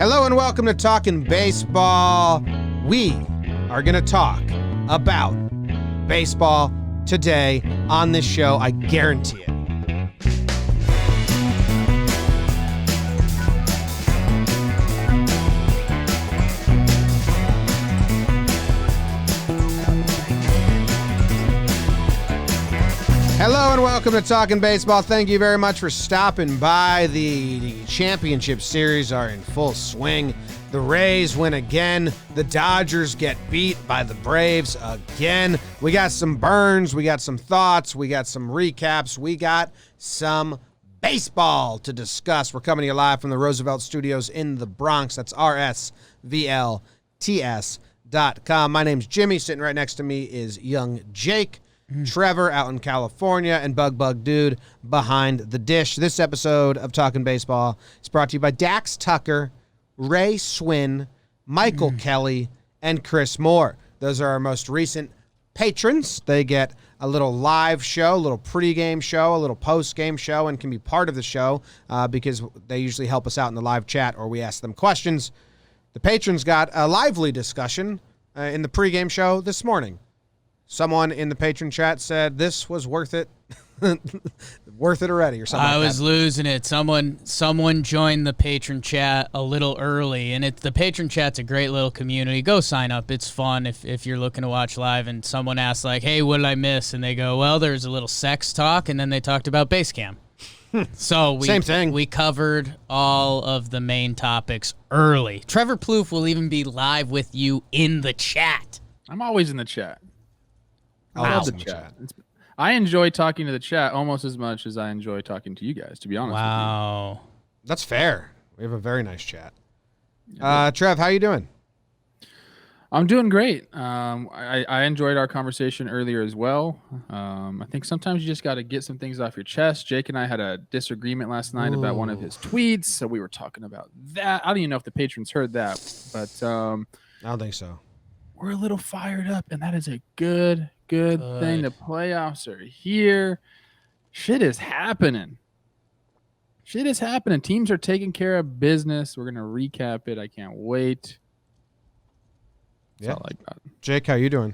Hello and welcome to Talkin' Baseball. We are going to talk about baseball today on this show. I guarantee it. Hello and welcome to Talkin' Baseball. Thank you very much for stopping by. The championship series are in full swing. The Rays win again. The Dodgers get beat by the Braves again. We got some burns. We got some thoughts. We got some recaps. We got some baseball to discuss. We're coming to you live from the Roosevelt Studios in the Bronx. That's rsvlts.com. My name's Jimmy. Sitting right next to me is young Jake. Trevor out in California, and Bug Dude behind the dish. This episode of Talkin' Baseball is brought to you by Dax Tucker, Ray Swin, Michael Kelly, and Chris Moore. Those are our most recent patrons. They get a little live show, a little pregame show, a little postgame show, and can be part of the show because they usually help us out in the live chat or we ask them questions. The patrons got a lively discussion in the pregame show this morning. Someone in the patron chat said this was worth it, worth it already, or something. I was losing it. Someone joined the patron chat a little early, and the patron chat's a great little community. Go sign up; it's fun if you're looking to watch live. And someone asked like, "Hey, what did I miss?" And they go, "Well, there's a little sex talk," and then they talked about base cam. So same thing. We covered all of the main topics early. Trevor Plouffe will even be live with you in the chat. I'm always in the chat. I love the chat. I enjoy talking to the chat almost as much as I enjoy talking to you guys, to be honest with you. That's fair. We have a very nice chat. Trev, how you doing? I'm doing great. I enjoyed our conversation earlier as well. I think sometimes you just got to get some things off your chest. Jake and I had a disagreement last night about one of his tweets, so we were talking about that. I don't even know if the patrons heard that, but I don't think so. We're a little fired up, and that is a good thing. The playoffs are here. Shit is happening. Teams are taking care of business. We're going to recap it. I can't wait. That's all I got. Jake, how you doing?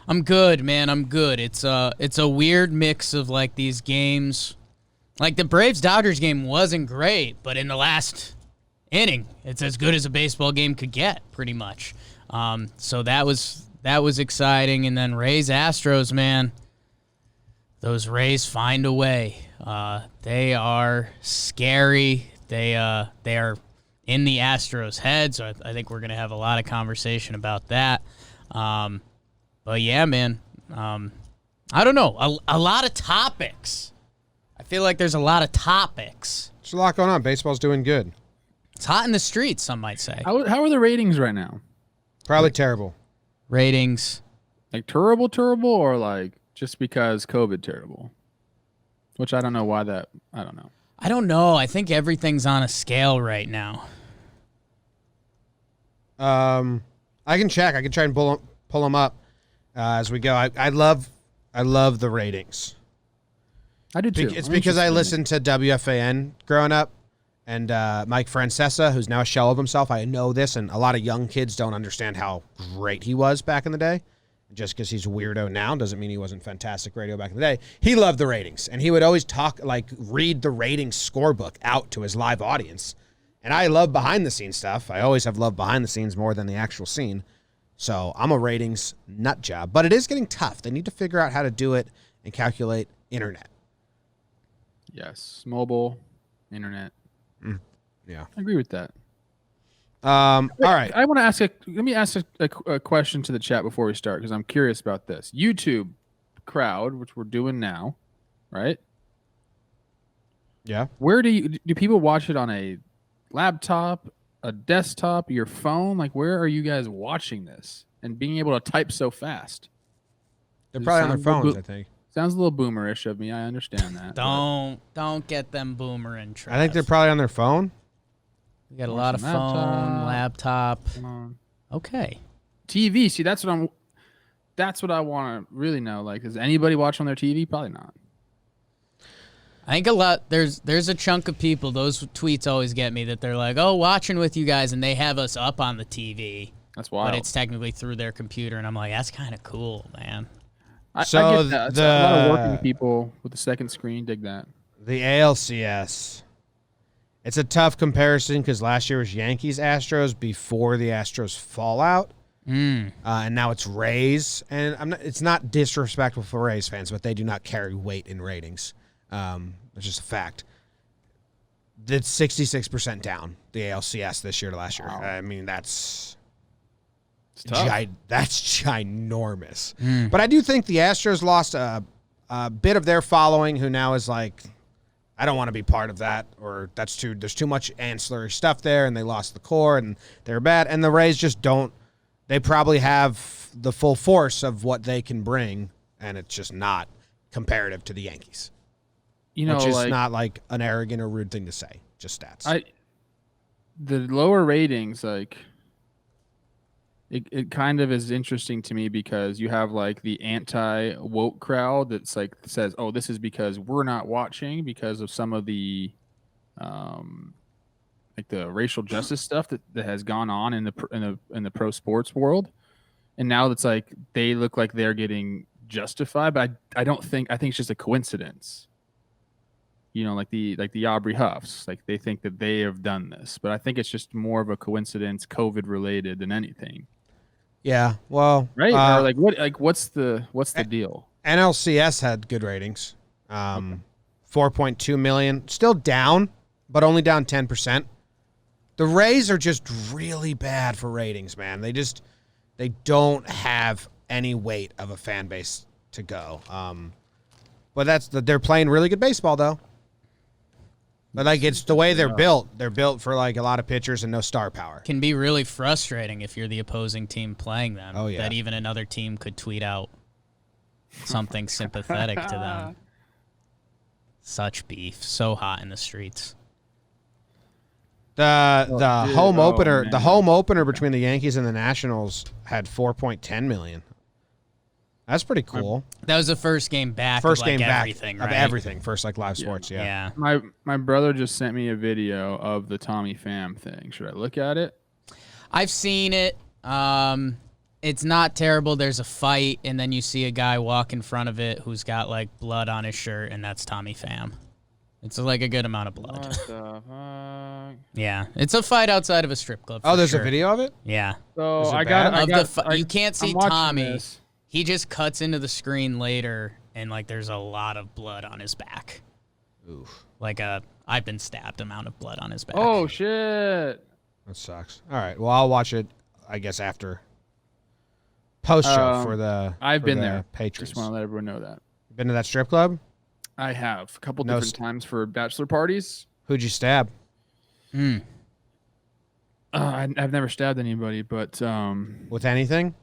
I'm good, man. I'm good. It's a weird mix of like these games. Like the Braves-Dodgers game wasn't great, but in the last inning, it's as good as a baseball game could get, pretty much. So that was exciting. And then Rays-Astros, man, those Rays find a way. They are scary. They are in the Astros' head, so I think we're going to have a lot of conversation about that. But yeah, man, I don't know. A lot of topics. I feel like there's a lot of topics. There's a lot going on. Baseball's doing good. It's hot in the streets, some might say. How are the ratings right now? Probably terrible. Ratings. Like terrible, or like just because COVID terrible? Which I don't know why that. I don't know. I don't know. I think everything's on a scale right now. I can check. I can try and pull them up as we go. I love the ratings. I do too. It's because I listened to WFAN growing up. And Mike Francesa, who's now a shell of himself, I know this, and a lot of young kids don't understand how great he was back in the day. Just because he's a weirdo now doesn't mean he wasn't fantastic radio back in the day. He loved the ratings, and he would always read the ratings scorebook out to his live audience. And I love behind-the-scenes stuff. I always have loved behind-the-scenes more than the actual scene. So I'm a ratings nut job. But it is getting tough. They need to figure out how to do it and calculate internet. Yes, mobile, internet. Yeah, I agree with that. All right. I want to ask let me ask a question to the chat before we start because I'm curious about this. YouTube crowd, which we're doing now, right? Yeah. Where do people watch it on a laptop, a desktop, your phone? Like, where are you guys watching this and being able to type so fast? They're probably on their phones, I think. Sounds a little boomerish of me. I understand that. Don't get them boomerang. I think they're probably on their phone. We got a lot of phone, laptop. Okay. TV. See, that's what I want to really know. Like, does anybody watch on their TV? Probably not. I think there's a chunk of people, those tweets always get me, that they're like, oh, watching with you guys, and they have us up on the TV. That's wild. But it's technically through their computer, and I'm like, that's kind of cool, man. I get that. A lot of working people with the second screen dig that. The ALCS. It's a tough comparison because last year was Yankees-Astros before the Astros fallout. And now it's Rays. And it's not disrespectful for Rays fans, but they do not carry weight in ratings. It's just a fact. It's 66% down, the ALCS this year to last year. Wow. I mean, that's tough. That's ginormous. But I do think the Astros lost a bit of their following, who now is like, I don't want to be part of that, or there's too much ancillary stuff there, and they lost the core, and they're bad. And the Rays just don't. They probably have the full force of what they can bring, and it's just not comparative to the Yankees. Which is not like an arrogant or rude thing to say, just stats. The lower ratings, like, it kind of is interesting to me because you have like the anti-woke crowd that's like says, oh, this is because we're not watching because of some of the like the racial justice stuff that has gone on in the pro sports world. And now it's like they look like they're getting justified, but I think it's just a coincidence. Like the Aubrey Huffs, like they think that they have done this, but I think it's just more of a coincidence, COVID related than anything. Yeah, well, right? Or like what? Like what's the deal? NLCS had good ratings, 4.2 million, still down, but only down 10%. The Rays are just really bad for ratings, man. They don't have any weight of a fan base to go. But they're playing really good baseball though. But like it's the way they're built. They're built for like a lot of pitchers and no star power. Can be really frustrating if you're the opposing team playing them. Oh, yeah. That even another team could tweet out something sympathetic to them. Such beef, so hot in the streets. The home opener between the Yankees and the Nationals had 4.10 million. That's pretty cool. That was the first game back. First of like game back everything, right? of everything. First like live sports. Yeah. My brother just sent me a video of the Tommy Pham thing. Should I look at it? I've seen it. It's not terrible. There's a fight, and then you see a guy walk in front of it who's got like blood on his shirt, and that's Tommy Pham. It's like a good amount of blood. What the fuck? Yeah, it's a fight outside of a strip club. Oh, there's sure. a video of it? Yeah. So Is it bad? You can't see I'm Tommy. this. He just cuts into the screen later, and like there's a lot of blood on his back. Oof. Like I've been stabbed amount of blood on his back. Oh shit. That sucks. All right. Well, I'll watch it, I guess, after post-show for the I've been there. Patriots. Just want to let everyone know that. Been to that strip club? I have a couple different times for bachelor parties. Who'd you stab? I've never stabbed anybody, but With anything?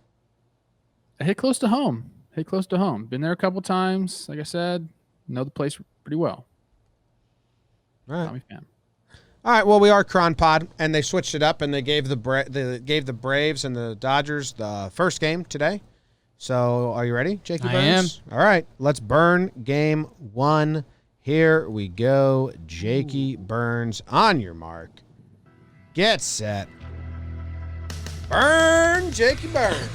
I hit close to home. Been there a couple times. Like I said, know the place pretty well. All right. Tommy Pham. All right. Well, we are Cron Pod, and they switched it up, and they gave the Braves and the Dodgers the first game today. So, are you ready, Jakey Burns? I am. All right. Let's burn game 1. Here we go. Jakey Burns, on your mark. Get set. Burn, Jakey Burns.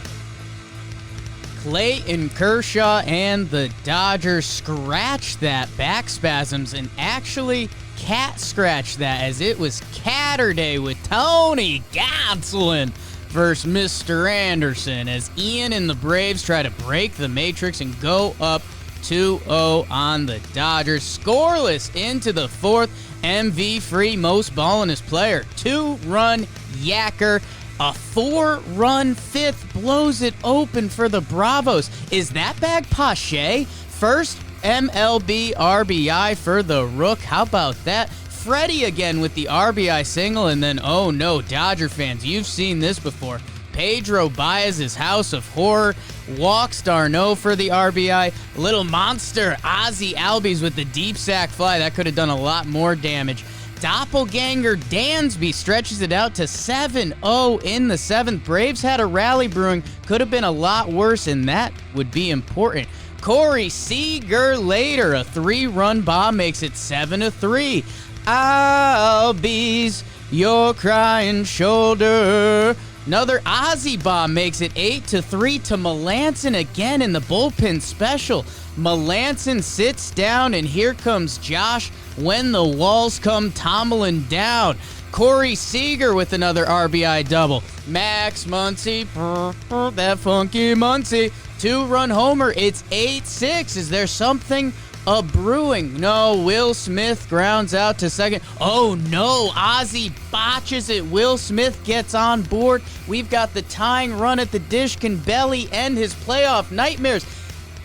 Clayton Kershaw and the Dodgers scratched that back spasms and actually cat scratched that as it was Catterday with Tony Gonsolin versus Mr. Anderson as Ian and the Braves try to break the matrix and go up 2-0 on the Dodgers. Scoreless into the 4th. MV free, most ballingest player. 2-run yacker. A 4-run 5th blows it open for the Bravos. Is that bag Pache? First MLB RBI for the Rook. How about that? Freddie again with the RBI single, and then, oh no, Dodger fans, you've seen this before. Pedro Baez's House of Horror walks d'Arnaud for the RBI. Little monster Ozzie Albies with the deep sack fly. That could have done a lot more damage. Doppelganger Dansby stretches it out to 7-0 in the 7th. Braves had a rally brewing. Could have been a lot worse, and that would be important. Corey Seager later. A 3-run bomb makes it 7-3. I'll be your crying shoulder. Another Ozzy bomb makes it 8-3 to Melanson again in the bullpen special. Melanson sits down, and here comes Josh when the walls come tumbling down. Corey Seager with another RBI double. Max Muncy, that funky Muncy, 2-run homer. It's 8-6. Is there something brewing? No, Will Smith grounds out to second. Oh no, Ozzy botches it. Will Smith gets on board. We've got the tying run at the dish. Can Belly end his playoff nightmares?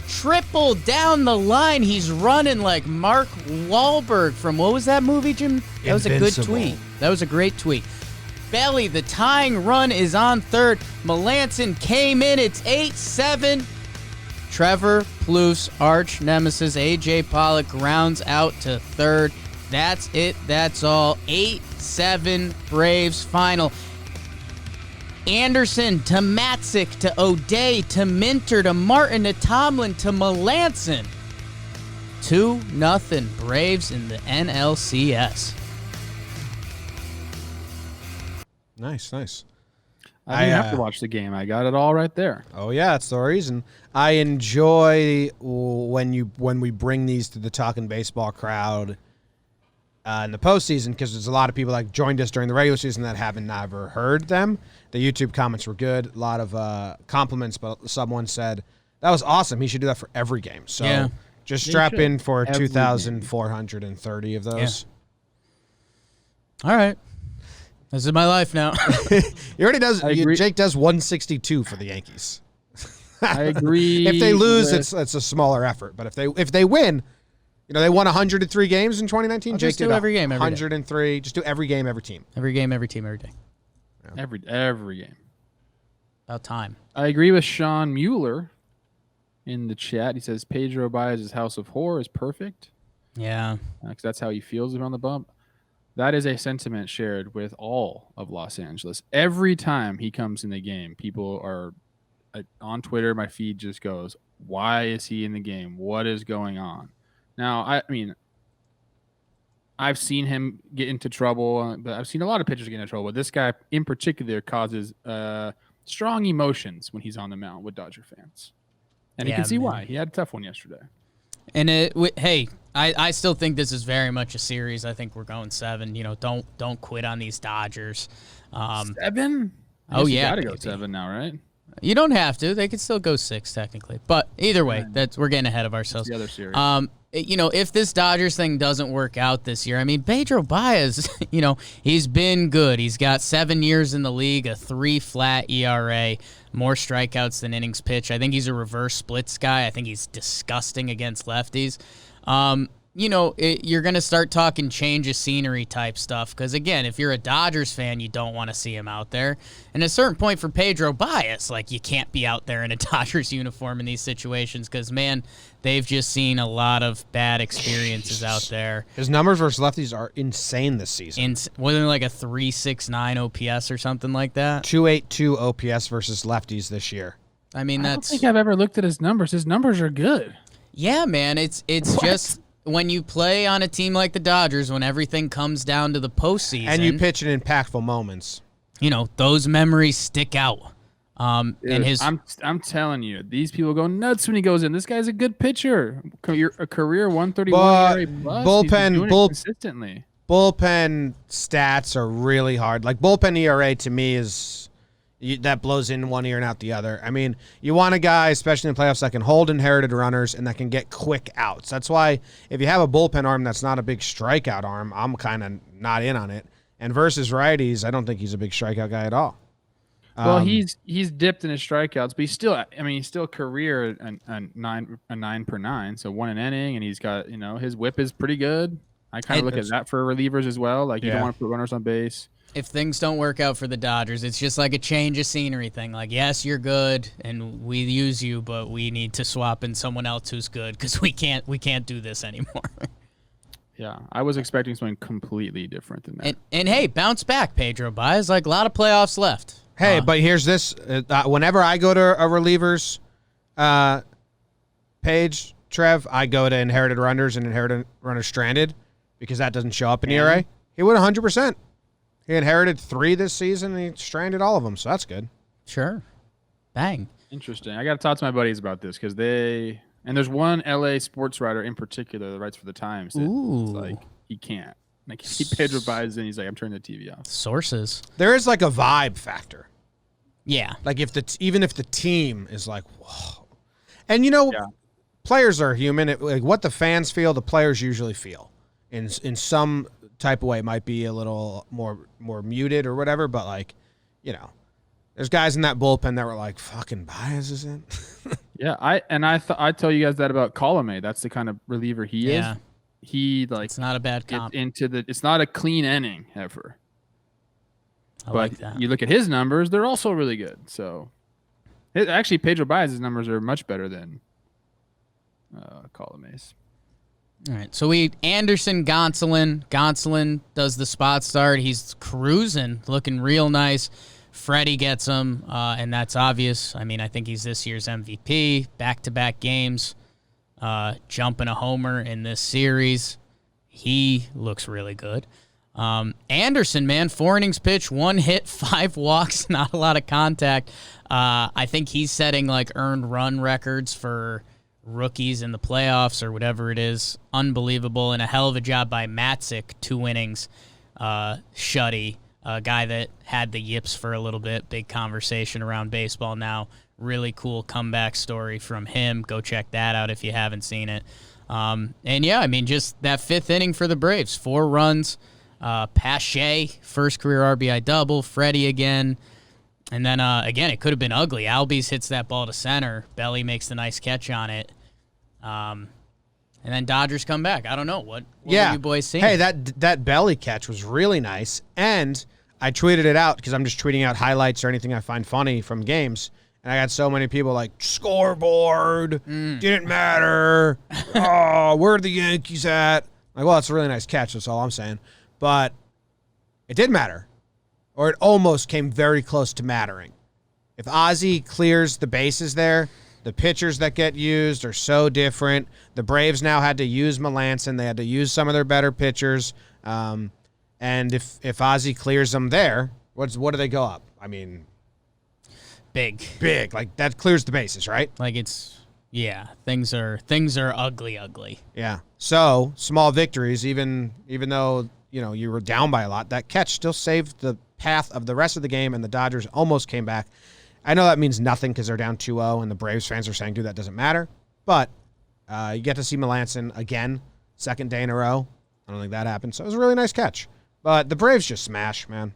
Triple down the line. He's running like Mark Wahlberg from, what was that movie, Jim? That was a good tweet. That was a great tweet. Belly, the tying run is on third. Melanson came in. It's 8-7. Trevor Plouffe's arch nemesis, A.J. Pollock, rounds out to third. That's it. That's all. 8-7 Braves final. Anderson to Matzik to O'Day to Minter to Martin to Tomlin to Melanson. 2-0 Braves in the NLCS. Nice. I didn't have to watch the game. I got it all right there. Oh yeah, that's the reason. I enjoy when we bring these to the Talkin' Baseball crowd in the postseason, because there's a lot of people that joined us during the regular season that haven't never heard them. The YouTube comments were good, a lot of compliments, but someone said that was awesome. He should do that for every game. So yeah. Just strap in for 2,430 of those. Yeah. All right. This is my life now. He already does. Jake does 162 for the Yankees. I agree. If they lose, it's a smaller effort. But if they win, they won 103 games in 2019. Jake just do every game, every 103. Day. Just do every game, every team. Every game, every team, every day. Yeah. Every game. About time. I agree with Sean Mueller in the chat. He says Pedro Baez's House of Horror is perfect. Yeah. Because that's how he feels around the bump. That is a sentiment shared with all of Los Angeles. Every time he comes in the game, people are on Twitter. My feed just goes, why is he in the game? What is going on? Now, I mean, I've seen him get into trouble, but I've seen a lot of pitchers get into trouble. But this guy in particular causes strong emotions when he's on the mound with Dodger fans. And you can see why. He had a tough one yesterday. And I still think this is very much a series. I think we're going 7. Don't quit on these Dodgers. 7? Oh yeah, got to go 7 now, right? You don't have to. They could still go 6 technically. But either way, we're getting ahead of ourselves. That's the other series. If this Dodgers thing doesn't work out this year, I mean, Pedro Baez, he's been good. He's got 7 years in the league, a 3 flat ERA, more strikeouts than innings pitched. I think he's a reverse splits guy. I think he's disgusting against lefties. You're going to start talking change of scenery type stuff because, again, if you're a Dodgers fan, you don't want to see him out there. And at a certain point for Pedro Baez, you can't be out there in a Dodgers uniform in these situations because, man, they've just seen a lot of bad experiences out there. His numbers versus lefties are insane this season. Wasn't it like a 3.69 OPS or something like that? 2.82 OPS versus lefties this year. I mean, I don't think I've ever looked at his numbers. His numbers are good. Yeah, man. It's just when you play on a team like the Dodgers, when everything comes down to the postseason, and you pitch in impactful moments, those memories stick out. Dude, I'm telling you, these people go nuts when he goes in. This guy's a good pitcher. A career 131 ERA plus. Bullpen consistently. Bullpen stats are really hard. Bullpen ERA to me is that blows in one ear and out the other. I mean, you want a guy, especially in the playoffs, that can hold inherited runners and that can get quick outs. That's why if you have a bullpen arm that's not a big strikeout arm, I'm kind of not in on it. And versus righties, I don't think he's a big strikeout guy at all. Well, he's dipped in his strikeouts, but he's still career a 9 per 9, so 1 an inning, and he's got his whip is pretty good. I kind of look at that for relievers as well. You don't want to put runners on base. If things don't work out for the Dodgers, it's just like a change of scenery thing. Yes, you're good, and we use you, but we need to swap in someone else who's good because we can't do this anymore. Yeah, I was expecting something completely different than that. And hey, bounce back, Pedro Baez. A lot of playoffs left. Hey, but here's this. Whenever I go to a relievers page, Trev, I go to inherited runners and inherited runners stranded because that doesn't show up in ERA. He would 100%. He inherited 3 this season and he stranded all of them, so that's good. Sure. Bang. Interesting. I got to talk to my buddies about this because and there's one LA sports writer in particular that writes for the Times that like he can't. Like he Pedro Baez and he's like, I'm turning the TV off. Sources. There is like a vibe factor. Yeah. Like even if the team is like, whoa. And players are human. Like what the fans feel, the players usually feel. In some type of way, it might be a little more muted or whatever, but like, there's guys in that bullpen that were like, fucking Baez is in. Yeah, I tell you guys that about Colomé. That's the kind of reliever he is. He it's not a bad comp. It's not a clean inning ever. I like that. You look at his numbers; they're also really good. So, actually, Pedro Baez's numbers are much better than Colomé's. All right, so Anderson Gonsolin. Gonsolin does the spot start. He's cruising, looking real nice. Freddie gets him, and that's obvious. I mean, I think he's this year's MVP. Back-to-back games, jumping a homer in this series. He looks really good. Anderson, man, 4 innings pitched, 1 hit, 5 walks, not a lot of contact. I think he's setting like earned run records for rookies in the playoffs or whatever it is. Unbelievable, and a hell of a job by Matzik, 2 innings, shutty. A guy that had the yips for a little bit. Big conversation around baseball now. Really cool comeback story from him. Go check that out if you haven't seen it. And yeah, I mean, just that 5th inning for the Braves. 4 runs. Pache, first career RBI double. Freddie again. And then, again, it could have been ugly. Albies hits that ball to center. Belly makes the nice catch on it. And then Dodgers come back. I don't know. What were you boys seeing? Hey, that belly catch was really nice. And I tweeted it out because I'm just tweeting out highlights or anything I find funny from games. And I got so many people like, scoreboard, didn't matter. Oh, where are the Yankees at? Like, well, it's a really nice catch. That's all I'm saying. But it did matter. Or it almost came very close to mattering. If Ozzie clears the bases there, the pitchers that get used are so different. The Braves now had to use Melanson. They had to use some of their better pitchers. And if Ozzie clears them there, what do they go up? I mean, big. Like that clears the bases, right? Like things are ugly. Yeah. So small victories, even though you were down by a lot, that catch still saved the path of the rest of the game, and the Dodgers almost came back. I know that means nothing because they're down 2-0, and the Braves fans are saying, dude, that doesn't matter. But you get to see Melanson again, 2nd day in a row. I don't think that happened. So it was a really nice catch. But the Braves just smash, man.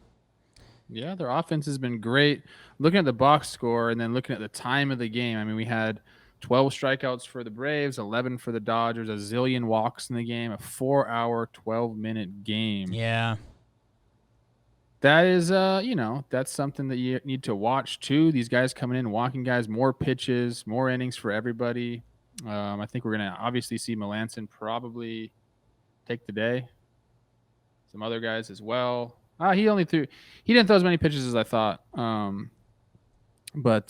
Yeah, their offense has been great. Looking at the box score and then looking at the time of the game, I mean, we had 12 strikeouts for the Braves, 11 for the Dodgers, a zillion walks in the game, a 4-hour, 12-minute game. Yeah. That is, that's something that you need to watch, too. These guys coming in, walking guys, more pitches, more innings for everybody. I think we're going to obviously see Melanson probably take the day. Some other guys as well. He didn't throw as many pitches as I thought. But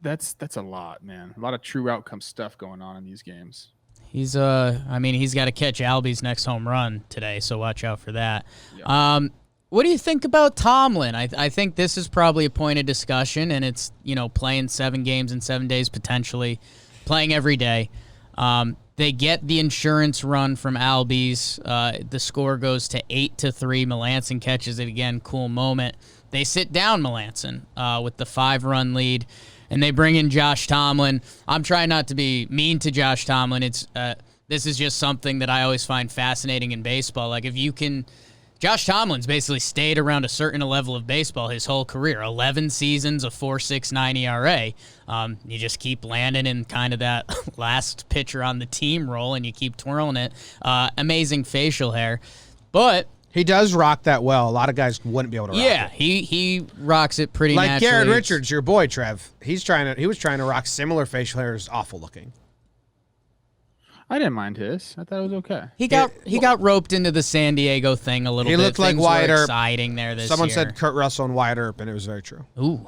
that's a lot, man. A lot of true outcome stuff going on in these games. He's got to catch Albie's next home run today, so watch out for that. Yeah. What do you think about Tomlin? I think this is probably a point of discussion, and it's, playing 7 games in 7 days potentially, playing every day. They get the insurance run from Albies. The score goes to 8-3. Melanson catches it again. Cool moment. They sit down Melanson with the 5-run lead, and they bring in Josh Tomlin. I'm trying not to be mean to Josh Tomlin. This is just something that I always find fascinating in baseball. Like, if you can... Josh Tomlin's basically stayed around a certain level of baseball his whole career. 11 seasons, a 4.69 ERA. You just keep landing in kind of that last pitcher on the team role, and you keep twirling it. Amazing facial hair. But he does rock that well. A lot of guys wouldn't be able to rock it. Yeah, he rocks it pretty like naturally. Garrett Richards, your boy, Trev. He was trying to rock similar facial hair. Is awful looking. I didn't mind his. I thought it was okay. He got roped into the San Diego thing a little bit. He looked like Wyatt Earp. Exciting there this Someone year. said Kurt Russell and Wyatt Earp, and it was very true. Ooh.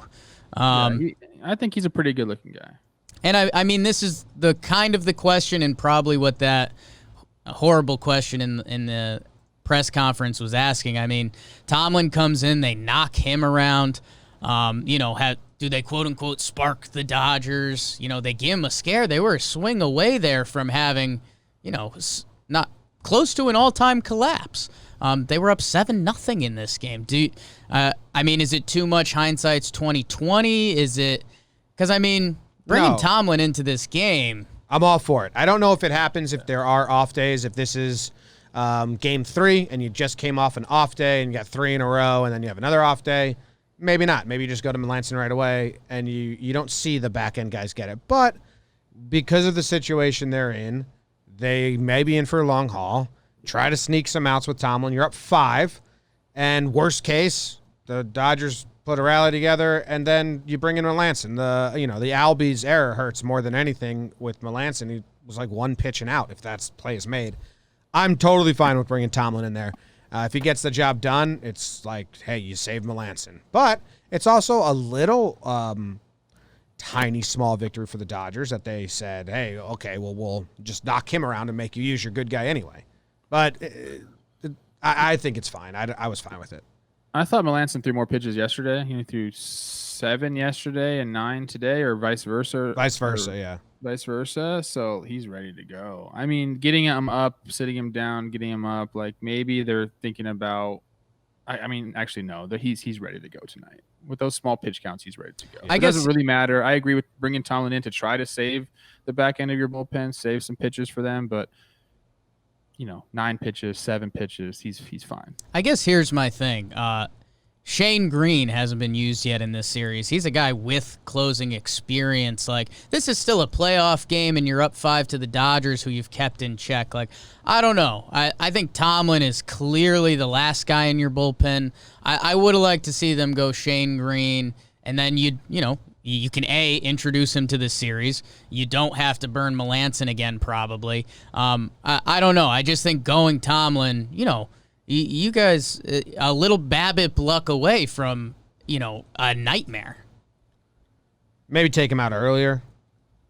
I think he's a pretty good-looking guy. And I mean, this is the kind of the question and probably what that horrible question in the press conference was asking. I mean, Tomlin comes in, they knock him around. Do they quote unquote spark the Dodgers? They give him a scare. They were a swing away there from having, not close to an all-time collapse. They were up 7-0 in this game. Is it too much hindsight's 2020? Is it because bringing Tomlin into this game? I'm all for it. I don't know if it happens if there are off days. If this is game 3 and you just came off an off day and you got 3 in a row and then you have another off day, maybe not. Maybe you just go to Melanson right away and you don't see the back end guys get it. But because of the situation they're in, they may be in for a long haul. Try to sneak some outs with Tomlin. You're up 5, and worst case, the Dodgers put a rally together, and then you bring in Melanson. The Albies error hurts more than anything with Melanson. He was like 1 pitch and out if that play is made. I'm totally fine with bringing Tomlin in there. If he gets the job done, it's like, hey, you saved Melanson. But it's also a little tiny, small victory for the Dodgers that they said, hey, okay, well, we'll just knock him around and make you use your good guy anyway. But I think it's fine. I was fine with it. I thought Melanson threw more pitches yesterday. He threw 7 yesterday and 9 today, or vice versa. Vice versa. So he's ready to go. I mean, getting him up, sitting him down, getting him up, like maybe they're thinking about. Actually, no. He's ready to go tonight. With those small pitch counts, he's ready to go. It doesn't really matter. I agree with bringing Tomlin in to try to save the back end of your bullpen, save some pitches for them, but 9 pitches, 7 pitches, he's fine. I guess here's my thing. Shane Green hasn't been used yet in this series. He's a guy with closing experience. Like, this is still a playoff game, and you're up 5 to the Dodgers, who you've kept in check. Like, I don't know. I think Tomlin is clearly the last guy in your bullpen. I would have liked to see them go Shane Green, and then you can introduce him to the series. You don't have to burn Melanson again, probably. I don't know. I just think going Tomlin, you guys a little BABIP luck away from, a nightmare. Maybe take him out earlier.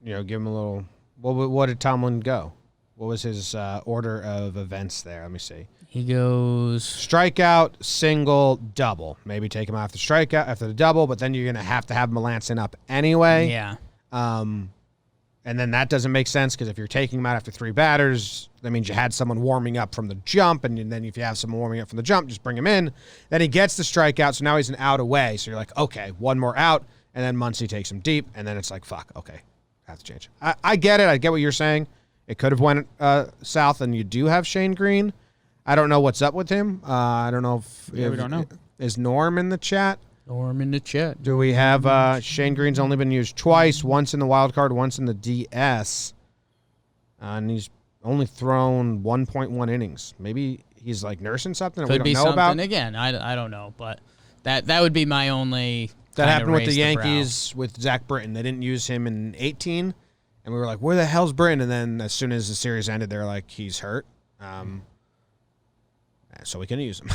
Give him a little. What did Tomlin go? What was his order of events there? Let me see. He goes strikeout, single, double. Maybe take him after strikeout, after the double, but then you're going to have Melanson up anyway. Yeah. And then that doesn't make sense because if you're taking him out after 3 batters, that means you had someone warming up from the jump, and then if you have someone warming up from the jump, just bring him in. Then he gets the strikeout, so now he's an out away. So you're like, okay, 1 more out, and then Muncy takes him deep, and then it's like, fuck, okay, have to change. I get it. I get what you're saying. It could have went south, and you do have Shane Green. I don't know what's up with him. I don't know if we don't know. Is Norm in the chat? Norm in the chat. Do we have Shane Green's only been used twice, once in the wild card, once in the DS, and he's only thrown 1.1 innings. Maybe he's like nursing something that we don't know about. Again, I don't know, but that would be my only. That happened with the Yankees with Zach Britton. They didn't use him in 18, and we were like, where the hell's Britton? And then as soon as the series ended, they're like, he's hurt. So we can use him.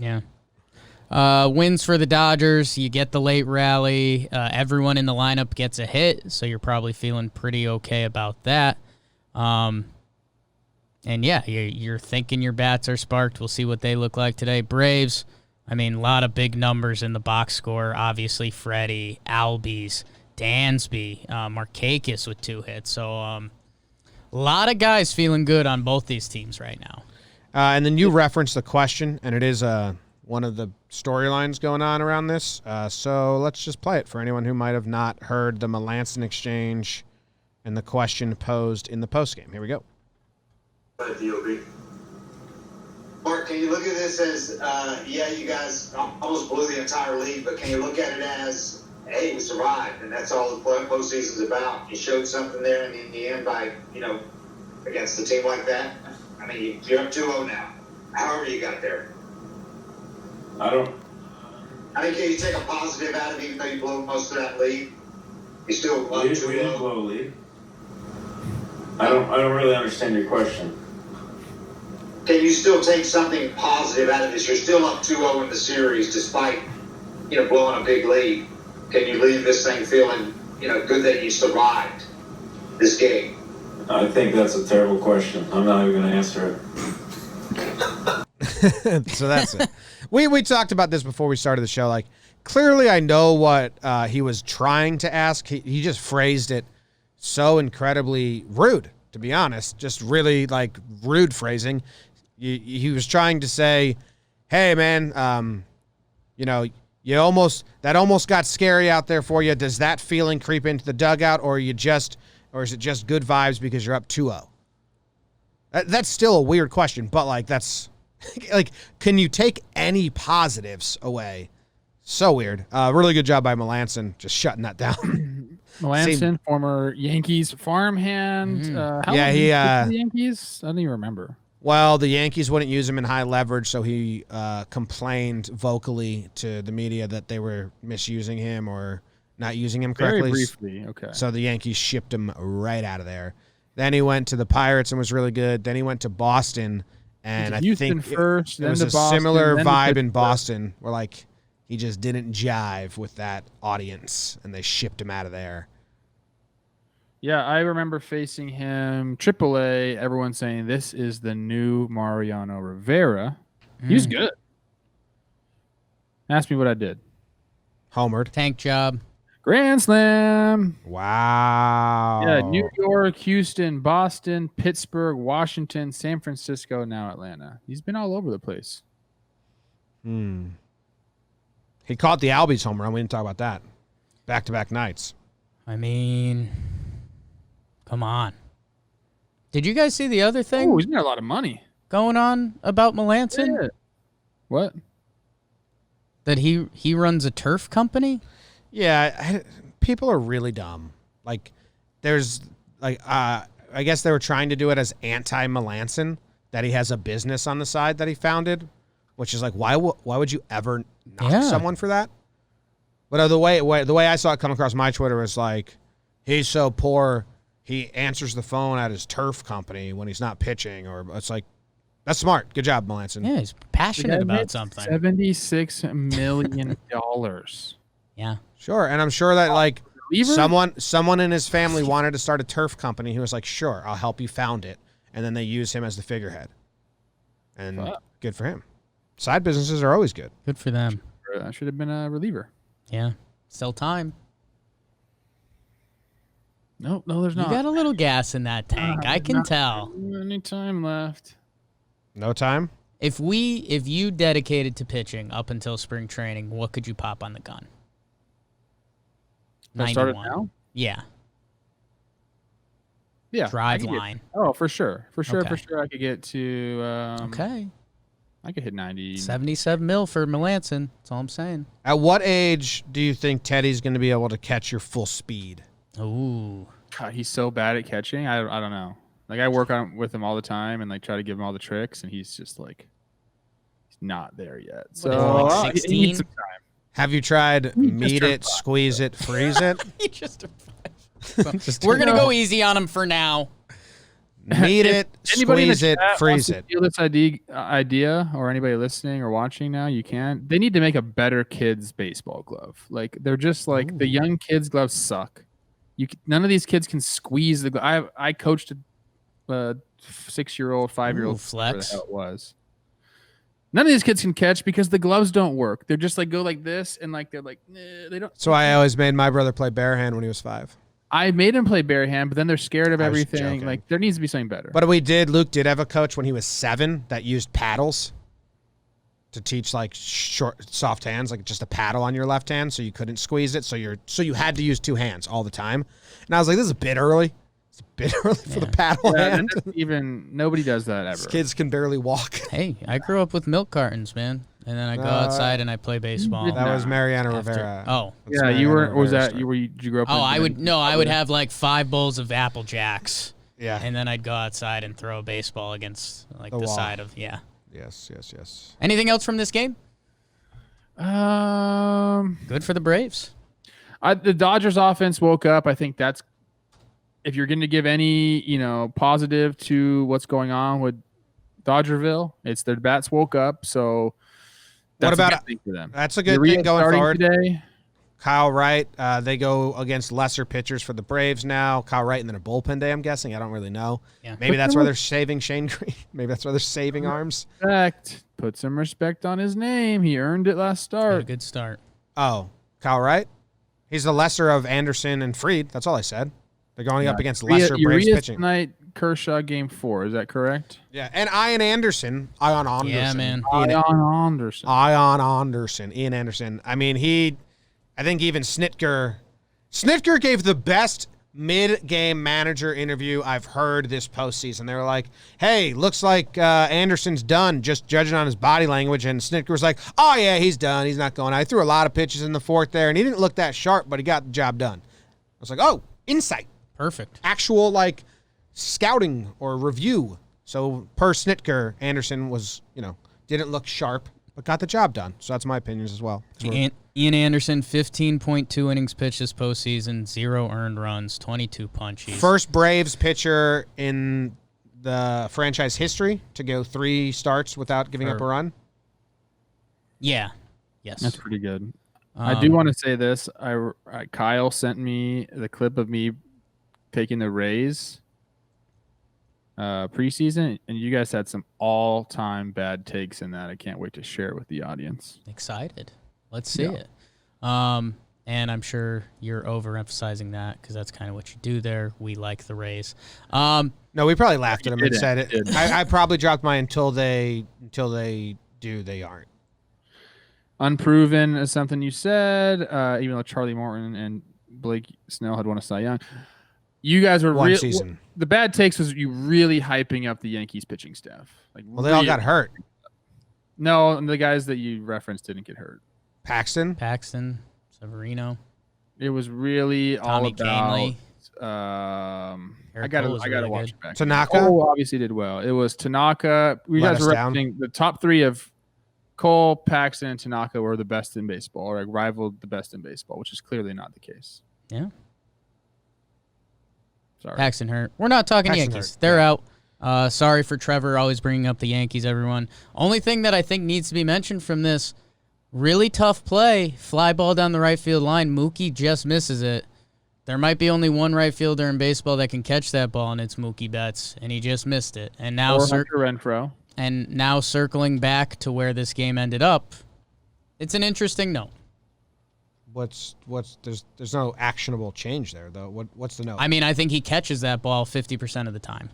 Yeah. Wins for the Dodgers. You get the late rally. Everyone in the lineup gets a hit, so you're probably feeling pretty okay about that. And yeah, you're thinking your bats are sparked. We'll see what they look like today. Braves, a lot of big numbers in the box score. Obviously, Freddie, Albies, Dansby, Markakis with 2 hits. So a lot of guys feeling good on both these teams right now. And then you referenced the question, and it is one of the storylines going on around this. So let's just play it for anyone who might have not heard the Melanson exchange and the question posed in the postgame. Here we go. Mark, can you look at this as, you guys almost blew the entire league, but can you look at it as, hey, we survived, and that's all the postseason's about. You showed something there in the end by, against a team like that. You're up 2-0 now. However you got there. Can you take a positive out of it even though you blew most of that lead? You still up 2-0? We didn't blow a lead. I don't really understand your question. Can you still take something positive out of this? You're still up 2-0 in the series despite, blowing a big lead. Can you leave this thing feeling, good that you survived? this game? I think that's a terrible question. I'm not even going to answer it. So that's it. We talked about this before we started the show. Like, clearly I know what he was trying to ask. He just phrased it so incredibly rude, to be honest. Just really, like, rude phrasing. He was trying to say, hey, man, you know, that almost got scary out there for you. Does that feeling creep into the dugout, or is it just good vibes because you're up 2-0? That's still a weird question, but like that's like, can you take any positives away? So weird. Really good job by Melanson just shutting that down. Melanson, former Yankees farmhand. How long did he play for the Yankees? I don't even remember. Well, the Yankees wouldn't use him in high leverage, so he complained vocally to the media that they were misusing him or not using him correctly. Very briefly, okay. So the Yankees shipped him right out of there. Then he went to the Pirates and was really good. Then he went to Boston, and I think first, it was a similar vibe in Boston where, like, he just didn't jive with that audience, and they shipped him out of there. Yeah, I remember facing him AAA. Everyone saying this is the new Mariano Rivera. He's good. Ask me what I did. Homered. Tank job. Grand slam. Wow. Yeah, New York, Houston, Boston, Pittsburgh, Washington, San Francisco, now Atlanta. He's been all over the place. He caught the Albies home run. We didn't talk about that. Back-to-back nights. I mean, come on. Did you guys see the other thing? Oh, he's got a lot of money going on about Melanson? Yeah. What? That he runs a turf company? Yeah, people are really dumb. Like, there's, like, I guess they were trying to do it as anti-Melanson, that he has a business on the side that he founded, which is like, why would you ever knock someone for that? But the way I saw it come across my Twitter was like, he's so poor, he answers the phone at his turf company when he's not pitching, or it's like, that's smart. Good job, Melanson. Yeah, he's passionate about something. $76 million. Yeah. Sure, and I'm sure that, like, someone in his family wanted to start a turf company who was like, sure, I'll help you found it. And then they use him as the figurehead. And good for him. Side businesses are always good. Good for them. I should have been a reliever. Yeah. Still time. No, there's not. You got a little gas in that tank. I can tell. Any time left. No time? If you dedicated to pitching up until spring training, what could you pop on the gun? I started now? Yeah. Yeah. Drive line. For sure. For sure I could get to okay. I could hit 90. 77 mil for Melanson. That's all I'm saying. At what age do you think Teddy's going to be able to catch your full speed? Ooh. God, he's so bad at catching. I don't know. Like, I work on with him all the time and, like, try to give him all the tricks, and he's just like, he's not there yet. So like he 16? needs some time. Have you tried meet it, squeeze it, freeze it? He just We're going to go easy on him for now. Meet it, squeeze it, freeze it. Steal this idea, or anybody listening or watching now, you can. They need to make a better kids baseball glove. Like, they're just like the young kids gloves suck. None of these kids can squeeze the glove. I coached a 6-year-old, 5-year-old flex. It was. None of these kids can catch because the gloves don't work. They're just like go like this and like they're like they don't. So I always made my brother play bare hand when he was 5. I made him play bare hand, but then they're scared of I was everything. joking. Like, there needs to be something better. But Luke did have a coach when he was 7 that used paddles to teach, like, short, soft hands, like just a paddle on your left hand so you couldn't squeeze it. So you had to use 2 hands all the time. And I was like, this is a bit early. It's a bit early for the paddle hand. Nobody does that ever. These kids can barely walk. Hey, I grew up with milk cartons, man. And then I go outside and I play baseball. That was Mariano Rivera. Oh. That's Yeah, you Mariano were. Was Rivera's that story. you? Did you grow up? Oh, I would have like 5 bowls of Apple Jacks. Yeah. And then I'd go outside and throw a baseball against like the wall. side of Yes. Anything else from this game? Good for the Braves. The Dodgers offense woke up. I think that's if you're going to give any positive to what's going on with Dodgerville, it's their bats woke up. So that's What about a good thing for them? That's a good Urias thing going starting forward. today. Kyle Wright, they go against lesser pitchers for the Braves now. Kyle Wright and then a bullpen day, I'm guessing. I don't really know. Yeah. Maybe that's where they're saving Shane Green. Maybe that's where they're saving arms. Put some respect on his name. He earned it last Had a start. good start. Oh, Kyle Wright? He's the lesser of Anderson and Fried. That's all I said. They're going up against lesser Braves pitching. Tonight, Kershaw game 4. Is that correct? Yeah, and Ian Anderson. Yeah, man. Ian Anderson. Ian Anderson. I mean, I think even Snitker gave the best mid-game manager interview I've heard this postseason. They were like, hey, looks like Anderson's done, just judging on his body language. And Snitker was like, oh, yeah, he's done. He's not going. I threw a lot of pitches in the fourth there, and he didn't look that sharp, but he got the job done. I was like, oh, insight. Perfect. Actual, scouting or review. So, per Snitker, Anderson was, didn't look sharp, but got the job done. So that's my opinions as well. Ian Anderson, 15.2 innings pitched this postseason, 0 earned runs, 22 punchies. First Braves pitcher in the franchise history to go 3 starts without giving up a run. Yeah. Yes. That's pretty good. I do want to say this. Kyle sent me the clip of me taking the Rays preseason, and you guys had some all-time bad takes in that. I can't wait to share it with the audience. Excited. Let's see it. And I'm sure you're overemphasizing that because that's kind of what you do there. We like the Rays. No, we probably laughed at him and said it. I probably dropped my until they do, they aren't. Unproven is something you said, even though Charlie Morton and Blake Snell had won a Cy Young. You guys were one season. The bad takes was you really hyping up the Yankees pitching staff. They all got hurt. No, the guys that you referenced didn't get hurt. Paxton, Severino. It was really Tommy all about. I gotta really watch good. it back. Tanaka? Cole obviously did well. It was Tanaka. You guys were referencing the top 3 of Cole, Paxton, and Tanaka were the best in baseball, or rivaled the best in baseball, which is clearly not the case. Yeah. Sorry. Paxton hurt. We're not talking Paxton Yankees. hurt. They're out. Sorry for Trevor always bringing up the Yankees, everyone. Only thing that I think needs to be mentioned from this, really tough play, fly ball down the right field line. Mookie just misses it. There might be only one right fielder in baseball that can catch that ball, and it's Mookie Betts, and he just missed it. And now Hunter Renfroe. And now circling back to where this game ended up, it's an interesting note. There's no actionable change there though. What's the note? I mean, I think he catches that ball 50% of the time.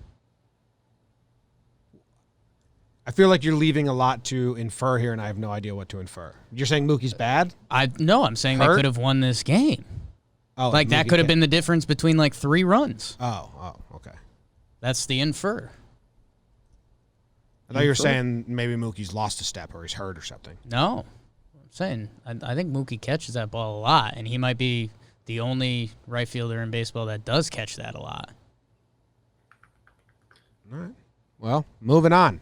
I feel like you're leaving a lot to infer here, and I have no idea what to infer. You're saying Mookie's bad? I'm saying they could have won this game. Oh, that could have been the difference between 3 runs. Oh, okay. That's the infer. I thought you were saying maybe Mookie's lost a step or he's hurt or something. No. I'm saying I think Mookie catches that ball a lot, and he might be the only right fielder in baseball that does catch that a lot. All right. Well, moving on.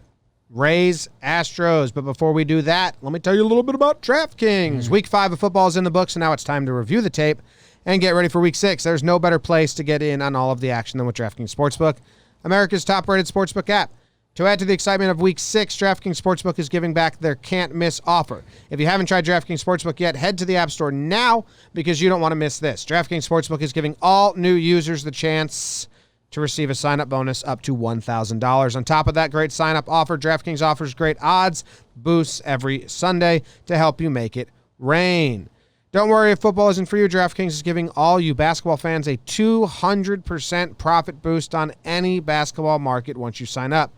Rays-Astros. But before we do that, let me tell you a little bit about DraftKings. Week 5 of football is in the books, and now it's time to review the tape and get ready for Week 6. There's no better place to get in on all of the action than with DraftKings Sportsbook, America's top-rated sportsbook app. To add to the excitement of Week 6, DraftKings Sportsbook is giving back their can't-miss offer. If you haven't tried DraftKings Sportsbook yet, head to the App Store now because you don't want to miss this. DraftKings Sportsbook is giving all new users the chance to receive a sign-up bonus up to $1,000. On top of that great sign-up offer, DraftKings offers great odds boosts every Sunday to help you make it rain. Don't worry if football isn't for you. DraftKings is giving all you basketball fans a 200% profit boost on any basketball market once you sign up.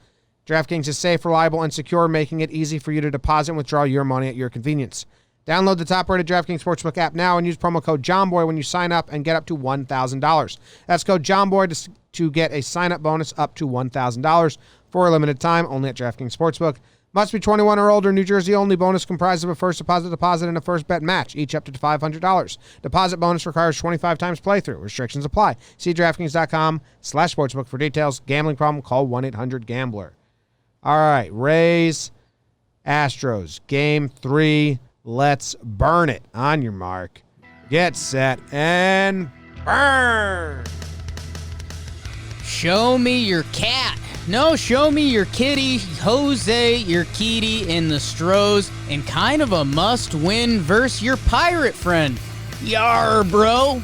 DraftKings is safe, reliable, and secure, making it easy for you to deposit and withdraw your money at your convenience. Download the top-rated DraftKings Sportsbook app now and use promo code Jomboy when you sign up and get up to $1,000. That's code Jomboy to get a sign-up bonus up to $1,000 for a limited time, only at DraftKings Sportsbook. Must be 21 or older. New Jersey only. Bonus comprised of a first deposit and a first bet match, each up to $500. Deposit bonus requires 25 times playthrough. Restrictions apply. See DraftKings.com/sportsbook for details. Gambling problem? Call 1-800-GAMBLER. All right, Rays, Astros, Game 3. Let's burn it. On your mark, get set, and burn. Show me your cat. No, show me your kitty, Jose Urquidy in the Stros, and kind of a must-win versus your pirate friend. Yarbrough.